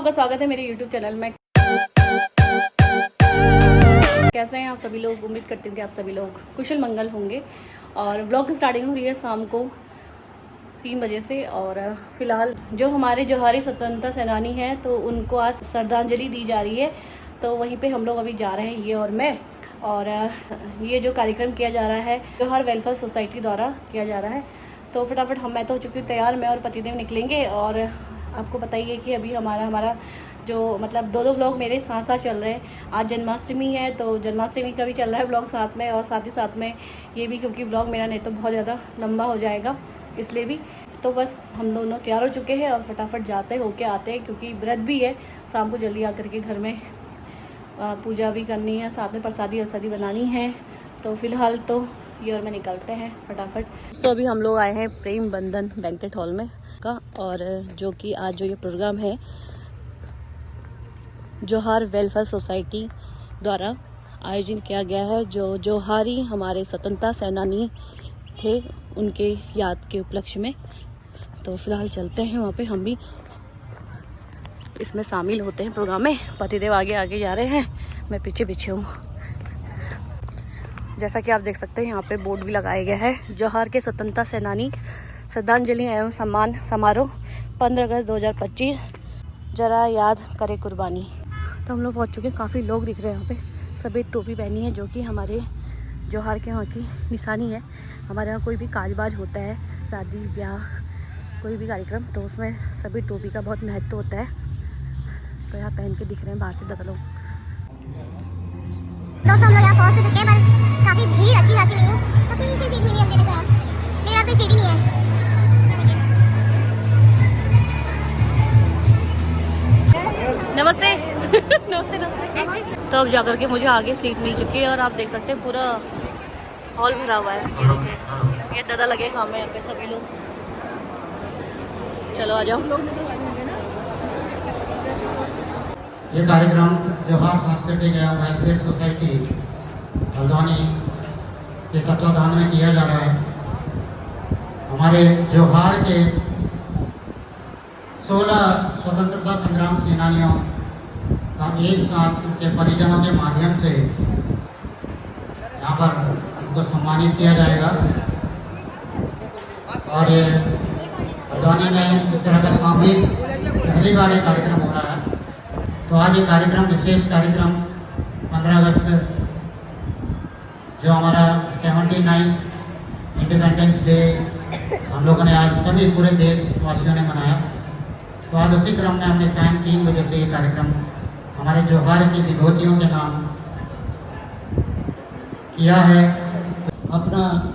आपका स्वागत है मेरे YouTube चैनल में। कैसे हैं आप सभी लोग? उम्मीद करती हूँ कि आप सभी लोग कुशल मंगल होंगे। और व्लॉग की स्टार्टिंग हो रही है शाम को 3 बजे से। और फिलहाल जो हमारे जोहारी स्वतंत्रता सेनानी हैं तो उनको आज श्रद्धांजलि दी जा रही है, तो वहीं पे हम लोग अभी जा रहे हैं, ये और मैं। और ये जो कार्यक्रम किया जा रहा है जोहार वेलफेयर सोसाइटी द्वारा किया जा रहा है। तो फटाफट मैं तो हो चुकी हूँ तैयार, मैं और पतिदेव निकलेंगे। और आपको बताइए कि अभी हमारा जो मतलब दो व्लॉग मेरे साथ साथ चल रहे हैं। आज जन्माष्टमी है तो जन्माष्टमी का भी चल रहा है व्लॉग साथ में, और साथ ही साथ में ये भी, क्योंकि व्लॉग मेरा नहीं तो बहुत ज़्यादा लंबा हो जाएगा इसलिए भी। तो बस हम दोनों तैयार हो चुके हैं और फटाफट जाते होके आते हैं, क्योंकि व्रत भी है। शाम को जल्दी आकर के घर में पूजा भी करनी है, साथ में प्रसादी वरसादी बनानी है। तो फिलहाल तो ये और मैं निकलते हैं फटाफट। तो अभी हम लोग आए हैं प्रेम बंधन बैंकेट हॉल में का, और जो कि आज जो ये प्रोग्राम है जोहार वेलफेयर सोसाइटी द्वारा आयोजन किया गया है। जो जोहारी हमारे स्वतंत्रता सेनानी थे उनके याद के उपलक्ष्य में। तो फिलहाल चलते हैं वहाँ पे, हम भी इसमें शामिल होते हैं प्रोग्राम में। पतिदेव आगे आगे जा रहे हैं, मैं पीछे पीछे हूँ। जैसा कि आप देख सकते हैं यहाँ पे बोर्ड भी लगाया गया है, जोहार के स्वतंत्रता सेनानी श्रद्धांजलि एवं सम्मान समारोह 15 अगस्त 2025, जरा याद करे कुर्बानी। तो हम लोग पहुँच चुके हैं, काफ़ी लोग दिख रहे हैं यहाँ पे। सभी टोपी पहनी है, जो कि हमारे जोहार के वहाँ की निशानी है। हमारे यहाँ कोई भी काजबाज होता है, शादी ब्याह कोई भी कार्यक्रम, तो उसमें सभी टोपी का बहुत महत्व होता है। तो यहाँ पहन के दिख रहे हैं बाहर से 10 लोग। दोस्तों हम लोग यहाँ पहुँच चुके हैं, पर काफ़ी भीड़ अच्छी खासी नहीं है, तो पीछे सीट मिली है मुझे। देखो यार, मेरे पास कोई सीट ही नहीं है। नमस्ते नमस्ते नमस्ते। तो अब जाकर के मुझे आगे सीट मिल चुकी है, और आप देख सकते हैं पूरा हॉल भरा हुआ है। ये दादा लगे काम है यहाँ पे सभी लोग। चलो आ जाओ। ये कार्यक्रम जोहार सांस्कृतिक एवं वेलफेयर सोसाइटी हल्द्वानी के तत्वाधान में किया जा रहा है। हमारे जोहार के 16 स्वतंत्रता संग्राम सेनानियों का एक साथ उनके परिजनों के माध्यम से यहाँ पर उनको सम्मानित किया जाएगा। और ये हल्द्वानी में इस तरह का सामूहिक पहली बार ये कार्यक्रम हो रहा है। तो आज ये कार्यक्रम, विशेष कार्यक्रम 15 अगस्त जो हमारा 79th इंडिपेंडेंस डे हम लोगों ने आज सभी पूरे देशवासियों ने मनाया। तो आज उसी क्रम में हमने शाम 3 बजे से ये कार्यक्रम हमारे जोहार की विभूतियों के नाम किया है। अपना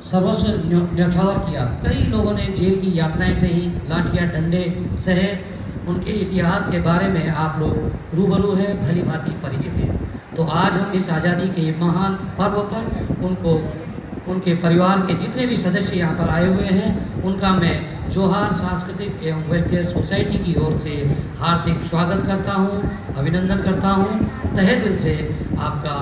सर्वस्व न्यौछावर किया। कई लोगों ने जेल की यातनाएं सही, लाठियाँ डंडे सहे। उनके इतिहास के बारे में आप लोग रूबरू हैं, भली भांति परिचित हैं। तो आज हम इस आज़ादी के महान पर्व पर उनको, उनके परिवार के जितने भी सदस्य यहाँ पर आए हुए हैं, उनका मैं जोहार सांस्कृतिक एवं वेलफेयर सोसाइटी की ओर से हार्दिक स्वागत करता हूँ, अभिनंदन करता हूँ। तहे दिल से आपका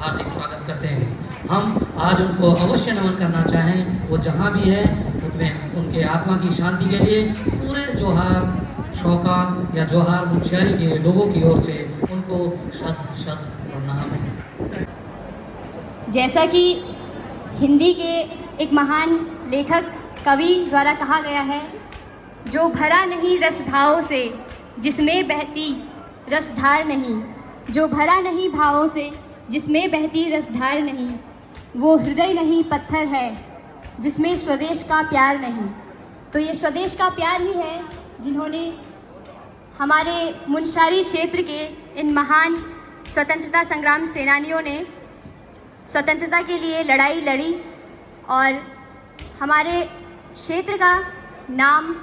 हार्दिक स्वागत करते हैं। हम आज उनको अवश्य नमन करना चाहें, वो जहाँ भी है उसमें उनके आत्मा की शांति के लिए पूरे जोहार शौका या जोहार मुंशियारी के लोगों की ओर से उनको शत शत प्रणाम है। जैसा कि हिंदी के एक महान लेखक कवि द्वारा कहा गया है, जो भरा नहीं रस भावों से जिसमें बहती रसधार नहीं, जो भरा नहीं भावों से जिसमें बहती रसधार नहीं, वो हृदय नहीं पत्थर है जिसमें स्वदेश का प्यार नहीं। तो ये स्वदेश का प्यार ही है जिन्होंने हमारे मुंशियारी क्षेत्र के इन महान स्वतंत्रता संग्राम सेनानियों ने स्वतंत्रता के लिए लड़ाई लड़ी और हमारे क्षेत्र का नाम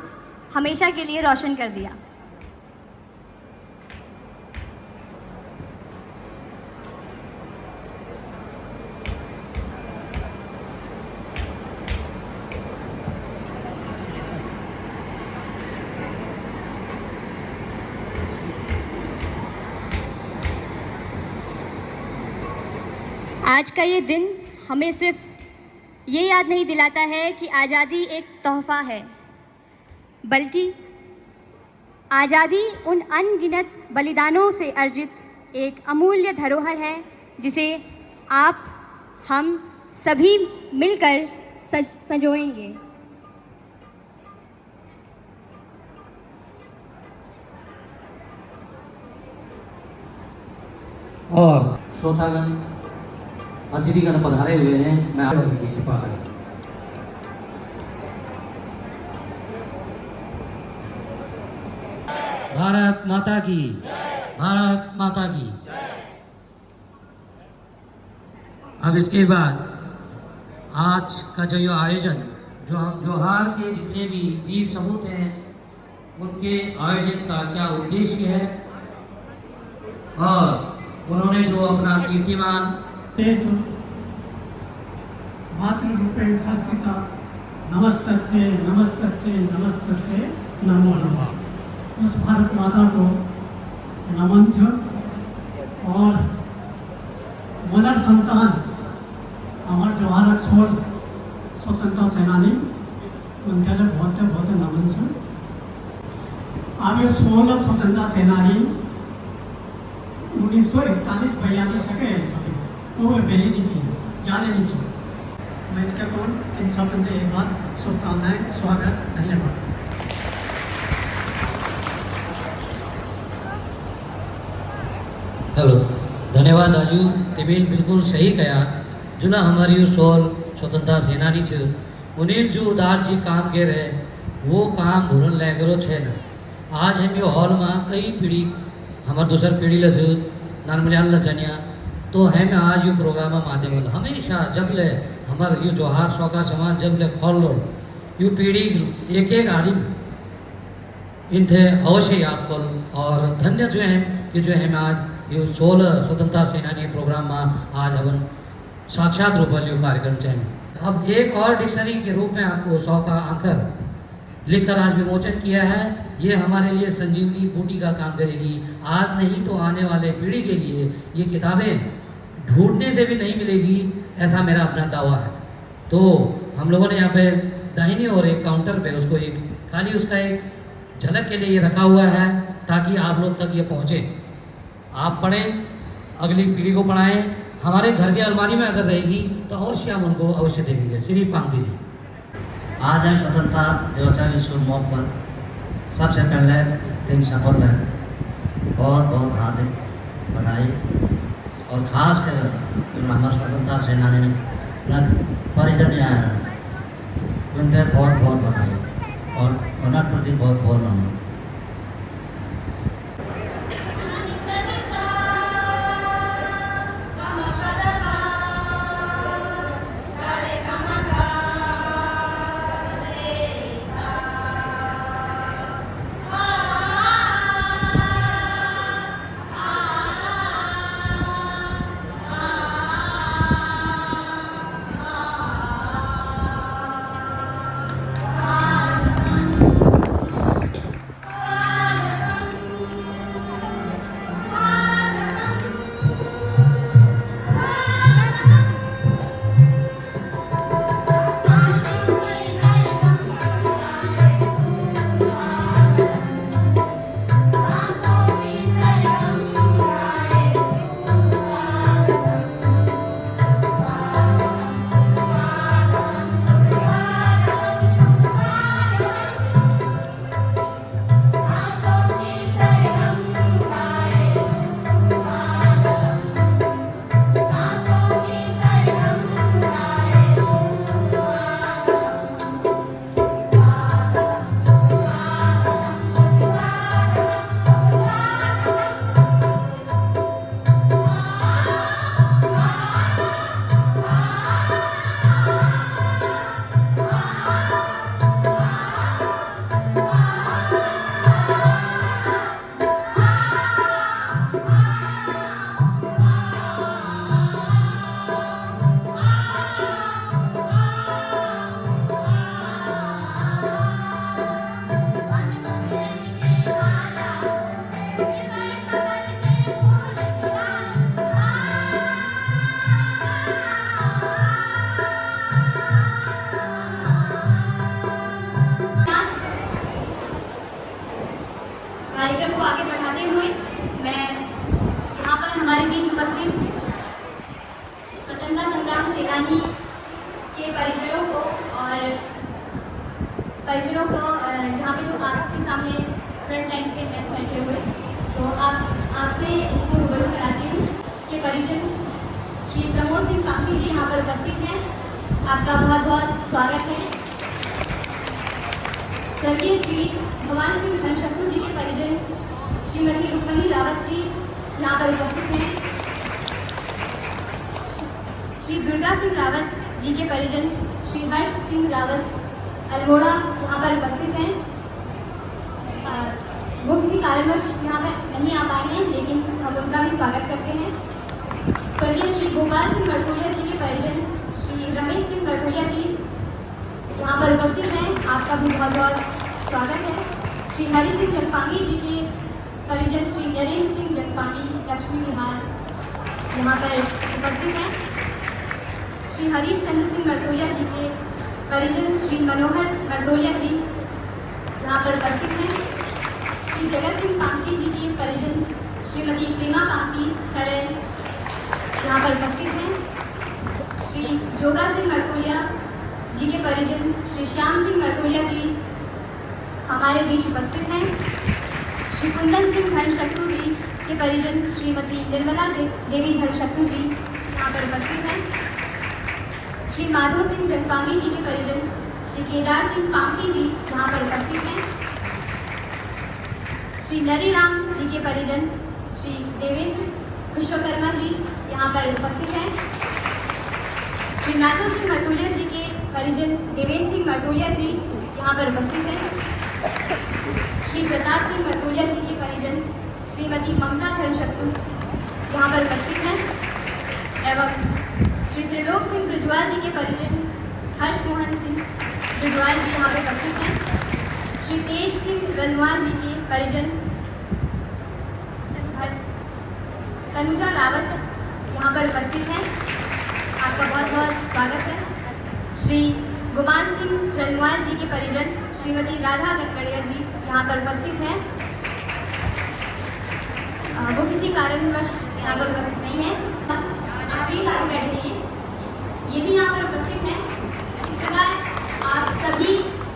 हमेशा के लिए रोशन कर दिया। आज का ये दिन हमें सिर्फ ये याद नहीं दिलाता है कि आज़ादी एक तोहफा है, बल्कि आज़ादी उन अनगिनत बलिदानों से अर्जित एक अमूल्य धरोहर है जिसे आप हम सभी मिलकर संजोएंगे। और श्रोतागण अतिथिगण पधारे हुए हैं। मैं आपकी कृपा है। भारत माता की, भारत माता की। अब इसके बाद आज का जो ये आयोजन, जो हम जोहार के जितने भी वीर सपूत हैं उनके आयोजन का क्या उद्देश्य है और उन्होंने जो अपना कीर्तिमान देश मातृरूपेण संस्कृता नमस्तस्यै नमस्तस्यै नमस्तस्यै नमो नमः। उस भारत माता को नमन छ और मदर संतान हमारे जोहार छोड़ स्वतंत्रता सेनानी उनके लिए बहुत बहुत नमन छ। अब ये 16 स्वतंत्रता सेनानी 1941-42 सके सके वो बेली नहीं जाने नहीं। मैं इसका कौन इन सब एक बार शुभकामनाएं, स्वागत, धन्यवाद। हेलो, धन्यवाद आजू तिबिल बिल्कुल सही कहा। जो ना हमारी सोल स्वतंत्रता सेनानी छ उन्हें जो उदार जी काम के रहे वो काम भूलन लगरो छे ना। आज हम ये हॉल में कई पीढ़ी हमार दूसर पीढ़ी लच नानमलियान लचनिया तो हम आज ये प्रोग्राम माध्यम हमेशा जब ले हमार ये जोहार शौका समाज जब ले खोल लो ये पीढ़ी एक एक आदमी इनथे अवश्य याद कर। और धन्य जो है कि जो हम आज ये 16 स्वतंत्रता सेनानी प्रोग्राम में आज हम साक्षात रूप में कार्यक्रम चाहिए। अब एक और डिक्शनरी के रूप में आपको 100 का आंकर लिखकर आज विमोचन किया है। ये हमारे लिए संजीवनी बूटी का काम करेगी। आज नहीं तो आने वाले पीढ़ी के लिए ये किताबें ढूंढने से भी नहीं मिलेगी, ऐसा मेरा अपना दावा है। तो हम लोगों ने यहाँ पे दाहिनी और एक काउंटर पे उसको एक खाली उसका एक झलक के लिए ये रखा हुआ है ताकि आप लोग तक ये पहुँचे, आप पढ़ें, अगली पीढ़ी को पढ़ाएं। हमारे घर की अलमारी में अगर रहेगी तो अवश्य हम उनको अवश्य देखेंगे। श्री पांति जी, आज है स्वतंत्रता दिवस के शुभ मौके पर सबसे पहले दिन शपथ है, बहुत बहुत हार्दिक बधाई। और खास कर जो हमारे स्वतंत्रता सेनानी ने परिजन आए उनसे बहुत बहुत बधाई और उनके प्रति बहुत बहुत नमन। सेनानी के परिजनों को और यहाँ पे जो आपके सामने फ्रंट लाइन पे हैं बैठे हुए, तो आपसे उनको रूबरू कराती हूँ कि परिजन श्री प्रमोद सिंह पांकी जी यहाँ पर उपस्थित हैं। आपका बहुत बहुत स्वागत है। स्वर्गीय श्री भगवान सिंह धर्मशत्रु जी के परिजन श्रीमती रुक्मणी रावत जी यहाँ पर उपस्थित हैं। श्री दुर्गा सिंह रावत जी के परिजन श्री हर्ष सिंह रावत अल्मोड़ा यहाँ पर उपस्थित हैं। वो किसी कारणवश यहाँ पर नहीं आ पाए हैं, लेकिन हम उनका भी स्वागत करते हैं। स्वर्गीय श्री गोपाल सिंह मरतोलिया जी के परिजन श्री रमेश सिंह मरतोलिया जी यहाँ पर उपस्थित हैं। आपका भी बहुत बहुत स्वागत है। श्री हरि सिंह जगपांगी जी के परिजन श्री नरेंद्र सिंह जगपांगी लक्ष्मी विहार यहाँ पर उपस्थित हैं। श्री हरीश चंद्र सिंह मरतोलिया जी के परिजन श्री मनोहर मरतोलिया जी यहाँ पर उपस्थित हैं। श्री जगत सिंह पांकी जी के परिजन श्रीमती प्रेमा पांकी छड़े यहाँ पर उपस्थित हैं। श्री जोगा सिंह मरतोलिया जी के परिजन श्री श्याम सिंह मरतोलिया जी हमारे बीच उपस्थित हैं। श्री कुंदन सिंह धर्मशत्रु जी के परिजन श्रीमती निर्मला देवी धर्मशत्रु जी यहाँ पर उपस्थित हैं। श्री माधव सिंह जगपांगी जी के परिजन श्री केदार सिंह पांकी जी यहाँ पर उपस्थित हैं। श्री नरीराम जी के परिजन श्री देवेंद्र विश्वकर्मा जी यहाँ पर उपस्थित हैं। श्री नाथो सिंह मरतोलिया जी के परिजन देवेंद्र सिंह मरतोलिया जी यहाँ पर उपस्थित हैं। श्री प्रताप सिंह मरतोलिया जी के परिजन श्रीमती ममता धर्मशत्रु यहाँ पर उपस्थित हैं। एवं श्री त्रिलोक सिंह ब्रिजवाल जी के परिजन हर्ष मोहन सिंह ब्रिजवाल जी यहाँ पर उपस्थित हैं। श्री तेज सिंह रनवाल जी के परिजन तनुजा रावत यहाँ पर उपस्थित हैं। आपका बहुत बहुत स्वागत है। श्री गुमान सिंह रनवाल जी के परिजन श्रीमती राधा गडकरिया जी यहाँ पर उपस्थित हैं। वो किसी कारणवश यहाँ पर उपस्थित नहीं है। आप प्लीज आगे बैठिए। ये भी यहाँ पर उपस्थित हैं। इस प्रकार आप सभी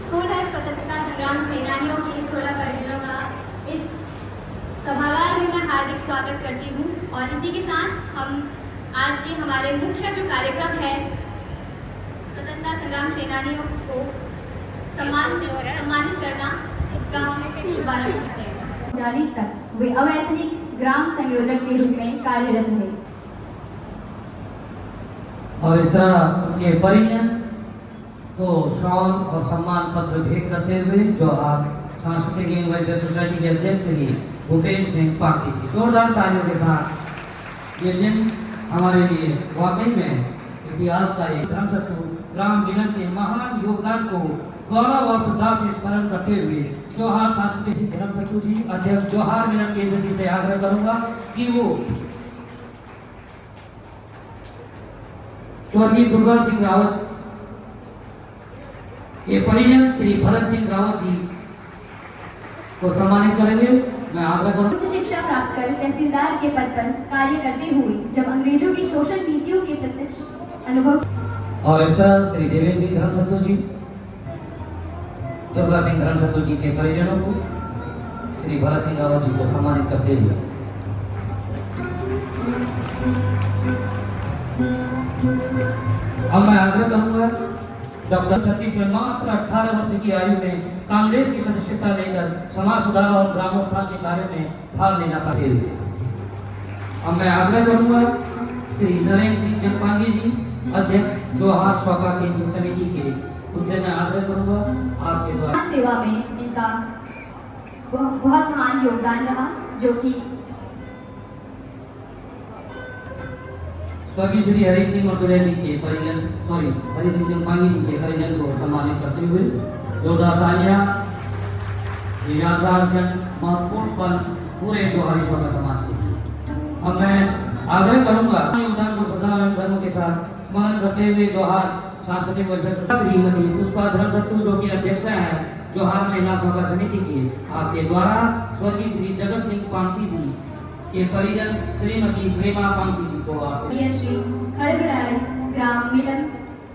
16 स्वतंत्रता संग्राम सेनानियों के 16 परिजनों का इस सभागार में मैं हार्दिक स्वागत करती हूँ। और इसी के साथ हम आज के हमारे मुख्य जो कार्यक्रम है स्वतंत्रता संग्राम सेनानियों को सम्मानित करना, इसका हम शुभारंभ करते हैं। 40 तक वे अवैतनिक ग्राम संयोजक के रूप में कार्यरत रहे और इस तरह उनके परिजन को शॉल और सम्मान पत्र भेंट करते हुए जो आप सांस्कृतिक एवं वेलफेयर सोसाइटी के अध्यक्ष श्री भूपेन्द्र सिंह पांकी की जोरदार तालियों के साथ ये दिन हमारे लिए वाकई में इतिहास का एक धर्मशत्रु राम मिलन के महान योगदान को गौरव और श्रद्धा से स्मरण करते हुए जोहार सांस्कृतिक धर्मशत्रु जी अध्यक्ष जोहार मिलन केंद्र जी से आग्रह करूंगा कि वो स्वर्गीय दुर्गा सिंह रावत के परिजन श्री भरत सिंह रावत जी को सम्मानित करेंगे। मैं आग्रह करूं। उच्च शिक्षा प्राप्त कर तहसीलदार के पद पर कार्य करते हुए जब अंग्रेजों की शोषण नीतियों के प्रत्यक्ष अनुभव और इस तरह श्री देवेंद्र सिंह धर्मशत्रु जी दुर्गा सिंह धर्मशत्रु जी के परिजनों को श्री भरत सिंह रावत जी को सम्मानित करते हुए अब मैं आग्रह करूंगा डॉक्टर सतीश में मात्र 18 वर्ष की आयु में कांग्रेस की सदस्यता लेकर समाज सुधार और ग्रामोत्थान के कार्य में भाग लेना पाते हुए अब मैं आग्रह करूंगा श्री नरेंद्र सिंह जगपांगी जी अध्यक्ष जोहार शौका केंद्र समिति के, उनसे मैं आग्रह करूंगा आपके द्वारा सेवा में इनका बहुत महान योगदान रहा, जो कि स्वर्गीय श्री हरि सिंह मरतोलिया जी के परिजन हरि सिंह जगपांगी जी के परिजन को सम्मानित करते हुए जोरदार तालियां। ये यादगार क्षण महत्वपूर्ण पल पूरे जोहारी शौका समाज के लिए। अब मैं आग्रह करूंगा योगदान को श्रद्धा एवं धर्म के साथ स्मरण करते हुए जोहार सांस्कृतिक वेलफेयर सोसाइटी श्रीमती पुष्पा धर्मशत्रु जो की अध्यक्ष है जोहार महिला शौका समिति की, आपके द्वारा स्वर्गीय श्री जगत सिंह पांकी जी के परिजन श्रीमती प्रेमा पांकी जी को आप स्वर्गीय श्री खड़गड़ाई ग्राम मिलन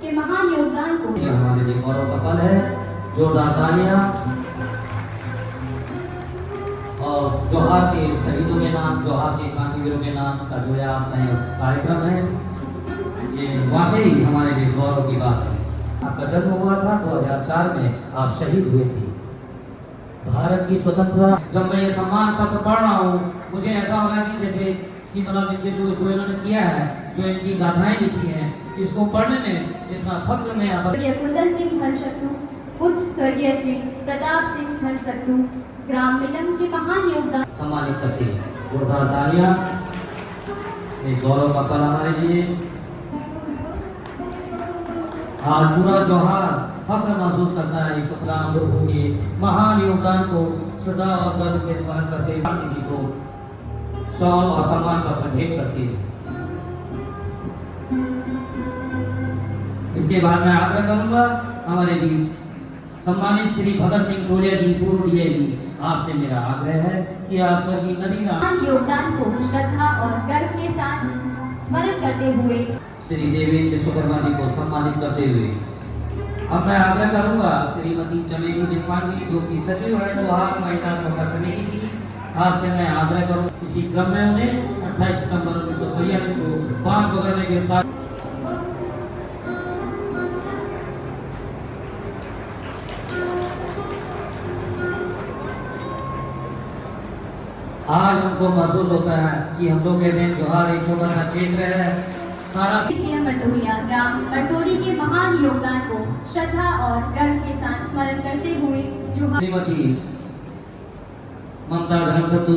के महान योगदान को ये हमारे लिए गौरव का पल है। जोरदार तालियां। और जोहार के शहीदों के नाम, जोहार के क्रांतिवीरों के नाम का जो आज का ये कार्यक्रम है, ये वाकई हमारे लिए गौरव की बात है। आपका जन्म हुआ था 2004 में, आप शहीद हुए थे। भारत की स्वतंत्रता, जब मैं ये सम्मान पत्र पढ़ रहा हूँ, मुझे ऐसा हो रहा है कि जैसे कि मतलब इनके जो इन्होंने किया है, जो इनकी गाथाएं लिखी हैं, इसको पढ़ने में जितना फख्र में यहाँ पर स्वर्गीय कुंदन सिंह धर्मशक्तु पुत्र स्वर्गीय श्री प्रताप सिंह धर्मशक्तु ग्राम मिलन के महान योगदान सम्मानित करते हैं। जोरदार तालियां। एक गौरव का पल हमारे लिए। आज पूरा जोहार फख्र महसूस करता है इस सुखराम गुरु के महान योगदान को श्रद्धा और गर्व से स्मरण करते हुए गांधी जी को शॉल और सम्मान पत्र भेंट करते हैं। इसके बाद मैं आग्रह करूंगा हमारे बीच सम्मानित श्री भगत सिंह टोलिया जी, पूर्व डीआईजी, आपसे मेरा आग्रह है कि आप स्वर्गीय नदीराम महान योगदान को श्रद्धा और गर्व के साथ स्मरण करते हुए श्री देवेंद्र विश्वकर्मा जी को सम्मानित करते हुए अब मैं आग्रह करूंगा श्रीमती चमेली जितवान जी, जो कि सचिव है जोहार महिला शोभा समिति की, आपसे मैं आग्रह करूं इसी क्रम में उन्हें 28 सितंबर 1942 को बांसबगड़ में गिरफ्तार। आज हमको महसूस होता है कि हम लोग कहते हैं जोहार एक छोटा सा क्षेत्र है, सारा सीएम बरतोलिया ग्राम बरतोली के महान योगदान को श्रद्धा और गर्व के साथ स्मरण करते हुए जोहार श्रीमती ममता धर्मशक्तु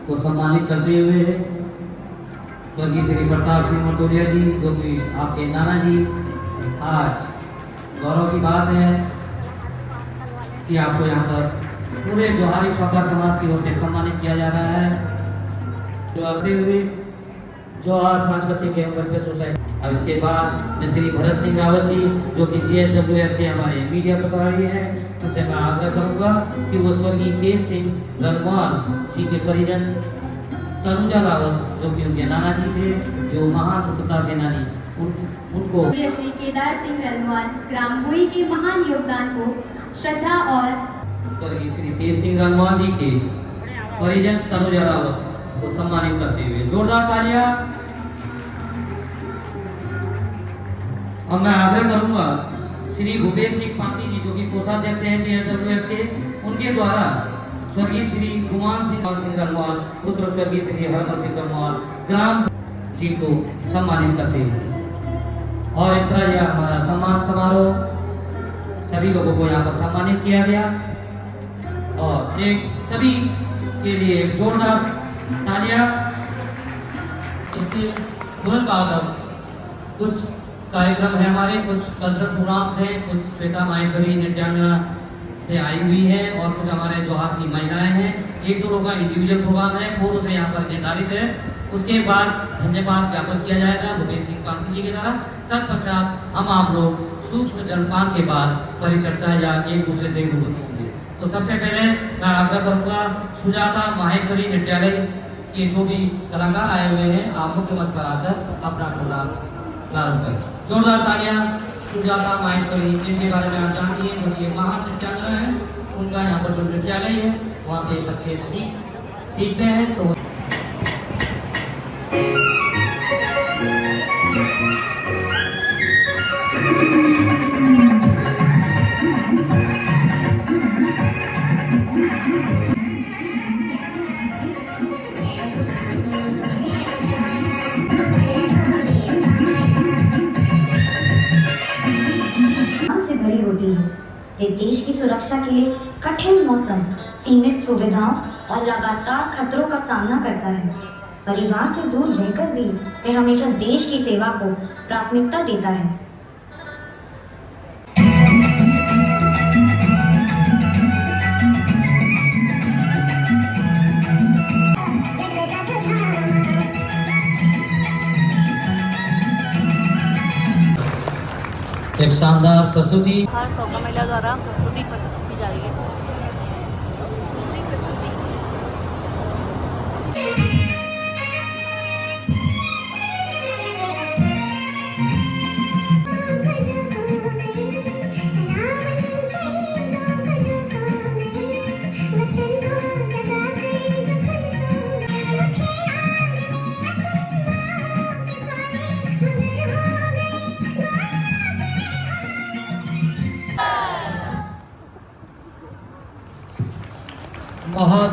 को सम्मानित करते हुए स्वर्गीय श्री प्रताप सिंह मरतोलिया जी, जो कि आपके नाना जी, आज गौरव की बात है कि आपको यहाँ पर पूरे जोहारी शौका समाज की ओर से सम्मानित किया जा रहा है। जो आते हुए जोहार सांस्कृतिक एवं वेलफेयर सोसाइटी। अब इसके बाद मैं श्री भरत सिंह रावत जी, जो कि GSWS के हमारे मीडिया प्रभारी हैं, उनसे मैं आग्रह करूंगा कि वो स्वर्गीय तेज सिंह रनवाल जी के परिजन तनुजा रावत, जो कि उनके नाना जी थे, जो महान स्वतंत्रता सेनानी, उनको श्री केदार सिंह रलवाल ग्राम बुई के महान योगदान को श्रद्धा और स्वर्गीय श्री तेज सिंह रनवाल जी के परिजन तनुजा रावत को सम्मानित करते हुए जोरदार तालियां। और मैं आग्रह करूंगा श्री भूपेश सिंह पांकी जी, जो कि कोषाध्यक्ष हैं GSWS के, उनके द्वारा स्वर्गीय श्री गुमान सिंह रनवाल पुत्र स्वर्गीय श्री हरमल सिंह रनवाल ग्राम जी को सम्मानित करते हुए, और इस तरह यह हमारा सम्मान समारोह सभी लोगों को यहाँ पर सम्मानित किया गया। और एक सभी के लिए जोरदार तालियां। इसके तुरंत बाद अब कुछ कार्यक्रम है हमारे, कुछ कल्चरल प्रोग्राम्स हैं, कुछ श्वेता माहेश्वरी नृत्यांगना से आई हुई है और कुछ हमारे जोहार की महिलाएं हैं। एक दो लोगों का इंडिविजुअल प्रोग्राम है, पूर्व से यहाँ पर निर्धारित है। उसके बाद धन्यवाद ज्ञापन किया जाएगा भूपेश सिंह पांकी जी के द्वारा। तत्पश्चात हम आप लोग सूक्ष्म जलपान के बाद परिचर्चा या एक दूसरे से रूबरू होंगे। तो सबसे पहले मैं आग्रह करूंगा सुजाता माहेश्वरी नृत्यालय के जो भी कलाकार आए हुए हैं, आप मुख्य मंच पर आकर अपना प्रोग्राम प्रारंभ करें। जोरदार तालियां सुजाता माहेश्वरी, जिनके बारे में आप जानती हैं, जो कि एक महान नृत्यांगना है। उनका यहाँ पर जो नृत्यालय है वहाँ पे बच्चे सीखते हैं। तो से भरी होती है। वे देश की सुरक्षा के लिए कठिन मौसम, सीमित सुविधाओं और लगातार खतरों का सामना करता है। परिवार से दूर रहकर भी वे हमेशा देश की सेवा को प्राथमिकता देता है। एक शानदार प्रस्तुति हर सौका महिला द्वारा प्रस्तुति की जा रही है। दूसरी प्रस्तुति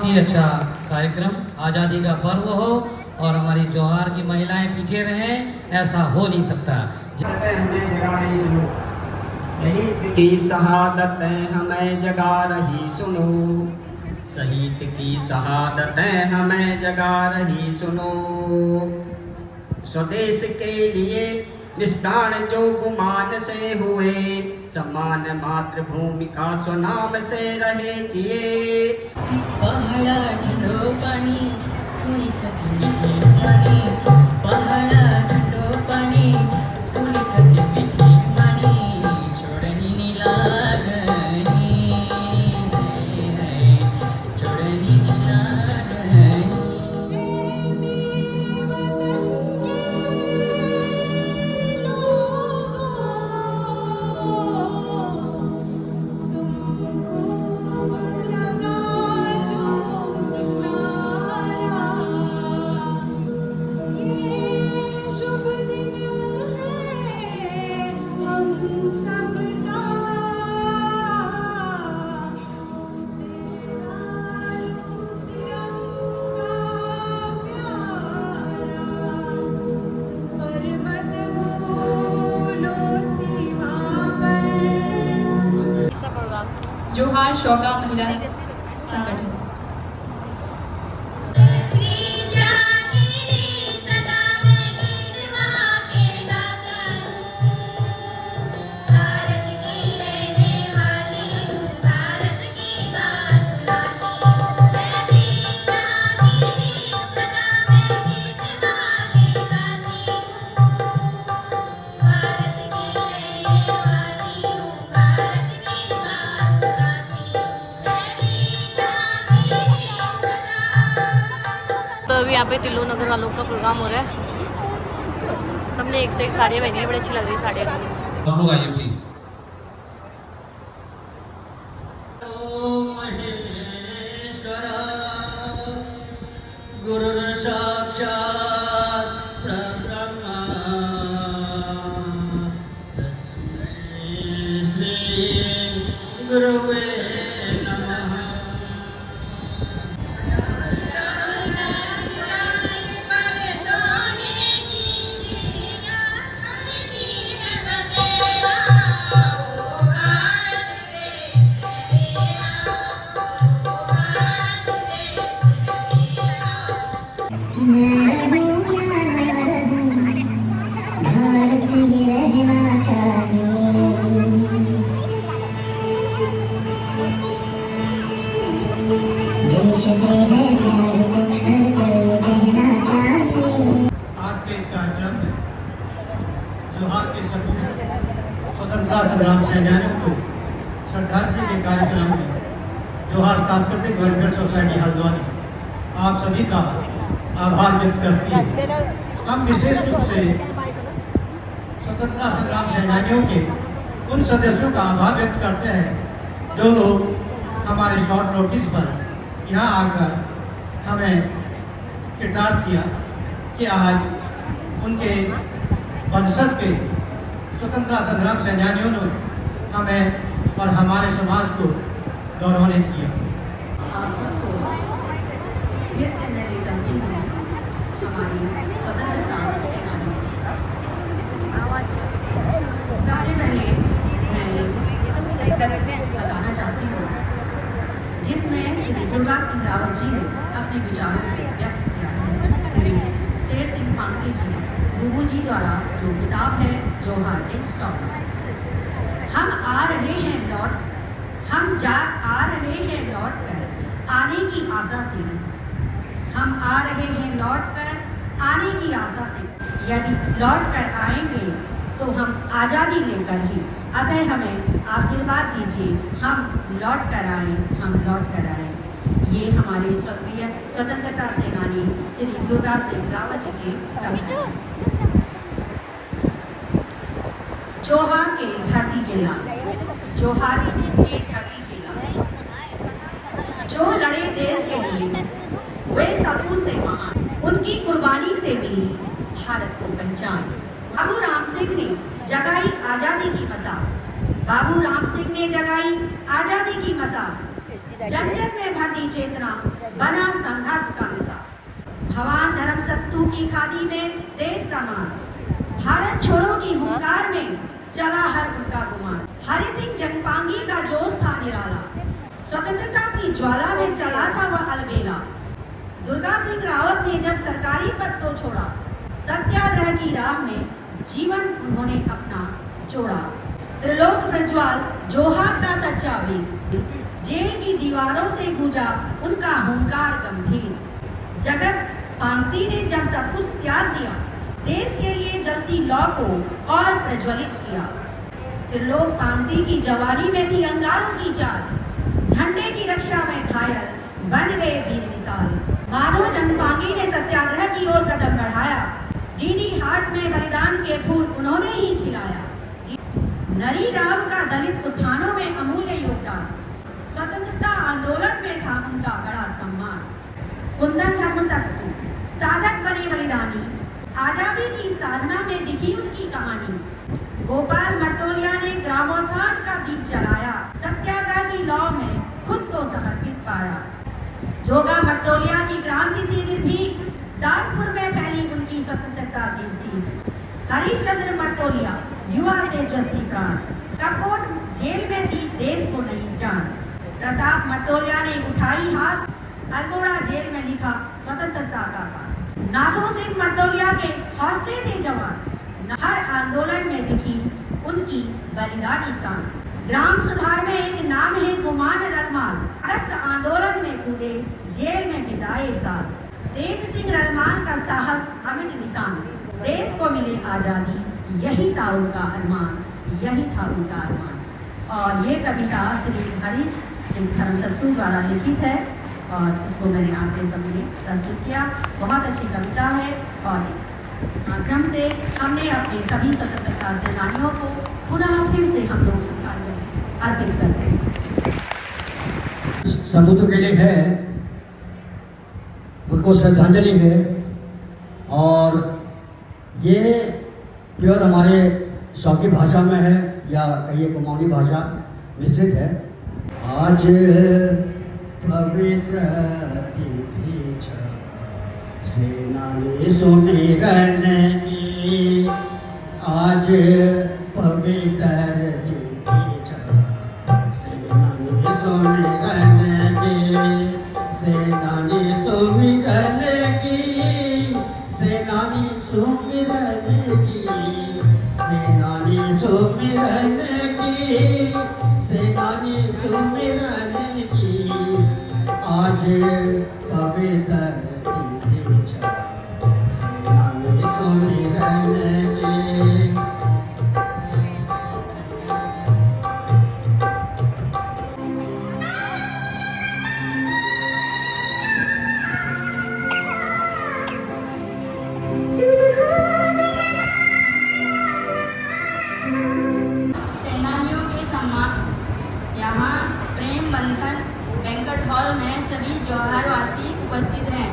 बहुत ही अच्छा कार्यक्रम, आज़ादी का पर्व हो और हमारी जोहार की महिलाएं पीछे रहें, ऐसा हो नहीं सकता। की शहादतें हमें जगा रही सुनो, शहीद की शहादतें हमें जगा रही सुनो। स्वदेश के लिए निष्प्राण जो गुमान से हुए, सम्मान मातृभूमि का स्वनाम से रहे किए। पहाड़ा ठंडो पानी सुनी कथी की पानी, पहाड़ा ठंडो पानी सुनी कथी की पानी, छोड़नी नीला गनी है, छोड़नी नीला गनी। जोहार शौका महिला संगठन। तो अभी यहाँ पे तिल्लू नगर वालों का प्रोग्राम हो रहा है। सबने एक से एक साड़ियाँ पहनी है, बड़ी अच्छी लग रही है साड़ियाँ। आप लोग आइए प्लीज। गुरुर साक्षात परब्रह्म तस्मै श्री गुरुवे नमः। आज के इस कार्यक्रम में जोहार के सभी स्वतंत्रता संग्राम सेनानियों को श्रद्धांजलि के कार्यक्रम में जोहार सांस्कृतिक वेलफेयर सोसाइटी हल्द्वानी आप सभी का आभार व्यक्त करती है। हम विशेष रूप से स्वतंत्रता संग्राम सेनानियों के उन सदस्यों का आभार व्यक्त करते हैं जो लोग हमारे शॉर्ट नोटिस पर यहाँ आकर हमें कृतार्थ किया कि आज उनके वंशज के स्वतंत्रता संग्राम सेनानियों ने हमें और हमारे समाज को गौरवान्वित किया। आप सबको फिर से मैं ले चलती हूँ हमारी स्वतंत्रता सेनानी। सबसे पहले मैं एक तथ्य बताना चाहती हूँ जिसमें श्री दुर्गा सिंह रावत जी ने अपने विचारों को व्यक्त किया है। श्री शेर सिंह पांडे जी गुरु जी द्वारा जो किताब है जोहार के शौक। हम आ रहे हैं लौट, हम आ रहे हैं लौट कर आने की आशा से। हम आ रहे हैं लौट कर आने की आशा से। यदि लौट कर आएंगे तो हम आज़ादी लेकर ही। अतः हमें आशीर्वाद दीजिए, हम लौट कर आएँ, हम लौट कर आएँ। ये हमारे स्वर्गीय स्वतंत्रता सेनानी श्री दुर्गा सिंह रावत जी के कथन। जोहार के धरती के लाल, जोहार के धरती के लाल, जो लड़े देश के लिए वे सपूत थे महान। उनकी कुर्बानी से मिली भारत को पहचान। बाबू राम सिंह ने जगाई आजादी की मसाल, बाबू राम सिंह ने जगाई आजादी की मसाल। जन जन में भर दी चेतना, बना संघर्ष का मिसाल। भगवान धर्म सत्तू की खादी में देश का मान, भारत छोड़ो की हुंकार में चला हर उनका गुमान। हरि सिंह जनपांगी का जोश था निराला, स्वतंत्रता की ज्वाला में चला था वह अलबेला। दुर्गा सिंह रावत ने जब सरकारी पद को छोड़ा, सत्याग्रह की राह में जीवन उन्होंने अपना जोड़ा। त्रिलोक प्रज्वाल जोहार का सच्चा वीर, जेल की दीवारों से गूंजा उनका हुंकार गंभीर। जगत पांगती ने जब सब कुछ त्याग दिया, देश के लिए जलती लौ को और प्रज्वलित किया। त्रिलोक पांगती की जवानी में थी अंगारों की चाल, झंडे की रक्षा में घायल बन गए वीर मिसाल। माधव जनपांगी ने सत्याग्रह की ओर कदम बढ़ाया, डीडी हाट में बलिदान के फूल उन्होंने ही खिलाया। नरी राव का दलित उत्थानों में अमूल्य योगदान, स्वतंत्रता आंदोलन में था उनका बड़ा सम्मान। कुंदन धर्म सत्तू साधक बने बलिदानी, आजादी की साधना में दिखी उनकी कहानी। गोपाल मर्तोलिया ने ग्रामोत्थान का दीप जलाया, सत्याग्रह की लौ में खुद को समर्पित पाया। जोगा मर्तोलिया की क्रांति थी निर्भीक, दानपुर में फैली उनकी स्वतंत्रता की सीख। हरिश्चंद्र मर्तोलिया युवा तेजस्वी प्राण, कपकोट जेल में दी देश को नई जान। प्रताप मर्तोलिया ने उठाई हाथ, अल्मोड़ा जेल में लिखा स्वतंत्रता का पाठ। नाथो सिंह मर्तोलिया के हौसले थे जवान, हर आंदोलन में दिखी उनकी बलिदानी शान। ग्राम सुधार में एक नाम है गुमान रलमाल, अगस्त आंदोलन में कूदे जेल में बिताए साल। तेज सिंह रलमाल का साहस अमिट निशान, देश को मिले आजादी यही था उनका अरमान, यही था उनका अरमान। और ये कविता श्री हरि सिंह धर्म सत्तू द्वारा लिखित है और इसको मैंने आपके सामने प्रस्तुत किया। बहुत अच्छी कविता है और इस माध्यम से हमने अपने सभी स्वतंत्रता सेनानियों को पुनः फिर से हम लोग श्रद्धांजलि अर्पित करते हैं। सपूतों के लिए है, उनको श्रद्धांजलि है और ये प्योर हमारे शौकी भाषा में है या कहिए कुमाऊनी भाषा मिश्रित है। आज पवित्र तिथि छ, सेनानी सुमिरन की। आज पवित्र तिथि छ, सेनानी सुमिरन की। सेनानी सुमिरन की, सेनानी सुमिरन की। सेनानी सुमिरन की, सेनानी सुमिरन की। आज पवित्र तिथि छ, सेनानी सुमिरन की। सेनानियों के सम्मान, यहाँ प्रेम बंधन बैंक्वेट हॉल में सभी जौहारवासी उपस्थित हैं।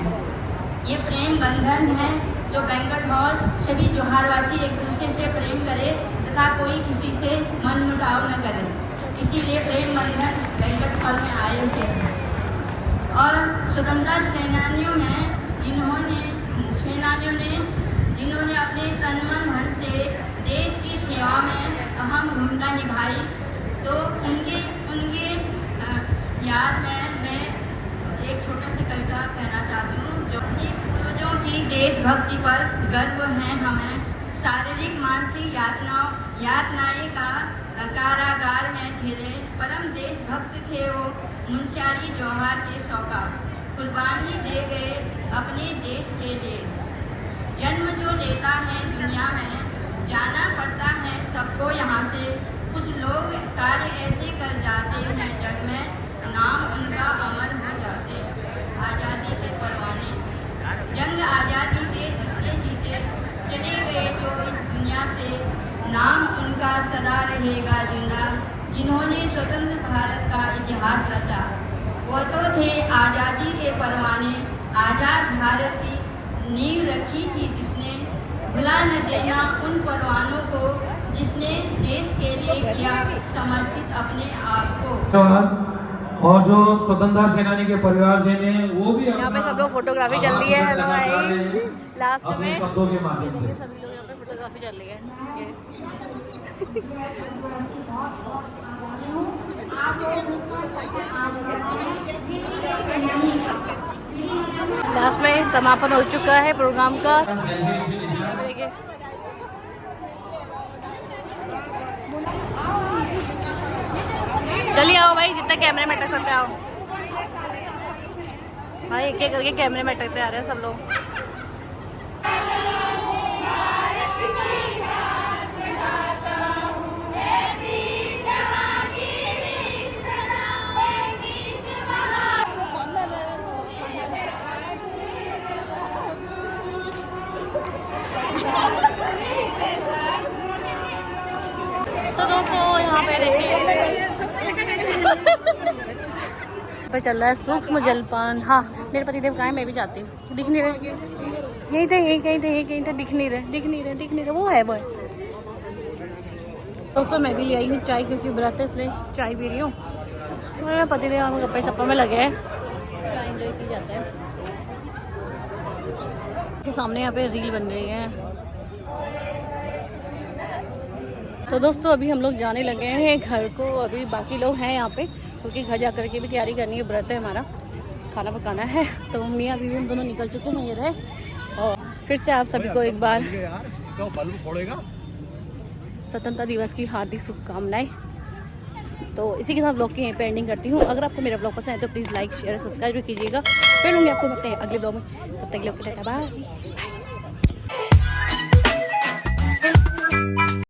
ये प्रेम बंधन है जो बैंक्वेट हॉल सभी जौहारवासी एक दूसरे से प्रेम करे तथा कोई किसी से मन मुटाव न करे, इसीलिए प्रेम बंधन बैंक्वेट हॉल में आए हुए हैं। और स्वतंत्रता सेनानियों जिन्होंने अपने तन मन धन से देश की सेवा में अहम भूमिका निभाई, तो उनके याद में मैं एक छोटा सी कविता कहना चाहती हूँ। जो अपने पूर्वजों की देशभक्ति पर गर्व है हमें, शारीरिक मानसिक यातनाएं का कारागार में झेले, परम देशभक्त थे वो मुंशियारी जौहर के सौगात, कुर्बानी दे गए अपने देश के लिए। जन्म जो लेता है दुनिया में, जाना पड़ता है सबको यहाँ से। कुछ लोग कार्य ऐसे कर जाते हैं जग में, नाम उनका अमर हो जाते। आज़ादी के परवाने, जंग आज़ादी के जिसने जीते, चले गए जो इस दुनिया से, नाम उनका सदा रहेगा जिंदा। जिन्होंने स्वतंत्र भारत का इतिहास रचा, वो तो थे आज़ादी के परवाने। आज़ाद भारत की नींव रखी थी जिसने, भुला न देना उन परवानों को, जिसने देश के लिए किया समर्पित अपने आप को। और जो स्वतंत्रता सेनानी के परिवारजन हैं वो भी यहाँ पे सब लोग फोटोग्राफी चल रही है। हेलो भाई, लास्ट अपने में शब्दों के माध्यम से। सभी लोग यहाँ पे फोटोग्राफी चल रही है। लास्ट में समापन हो चुका है प्रोग्राम का। देखिए चलिए आओ भाई, जितना कैमरे में अटक सकते आओ भाई, एक एक करके कैमरे में अटकते आ रहे हैं सब लोग। तो दोस्तों यहाँ पे देखिए पे चल रहा है सूक्ष्म जलपान। हाँ मेरे पतिदेव कहाँ है, मैं भी जाती हूँ। दिख नहीं रहे, यही थे यही कहीं थे, दिख नहीं रहे। वो है दोस्तों। मैं भी ले आई हूँ चाय, क्योंकि व्रत है इसलिए चाय पी रही हूँ। मेरे पतिदेव हम गप्पे सप्पा में लगे हैं, चाय एंजॉय की जाता है। के सामने यहाँ पे रील बन रही है। तो दोस्तों अभी हम लोग जाने लगे हैं घर को। अभी बाकी लोग हैं यहाँ पे, क्योंकि घर जा कर के भी तैयारी करनी है। व्रत है हमारा, खाना पकाना है। तो मियाँ बीवी हम दोनों निकल चुके हैं ये रहे। और फिर से आप सभी को एक बार स्वतंत्रता दिवस की हार्दिक शुभकामनाएं। तो इसी के साथ ब्लॉग की यहीं पे एंडिंग करती हूँ। अगर आपको मेरा ब्लॉग पसंद है तो प्लीज़ लाइक शेयर सब्सक्राइब भी कीजिएगा। फिर लूँगी आपको अपने अगले ब्लॉग में। तब तक के लिए बाय।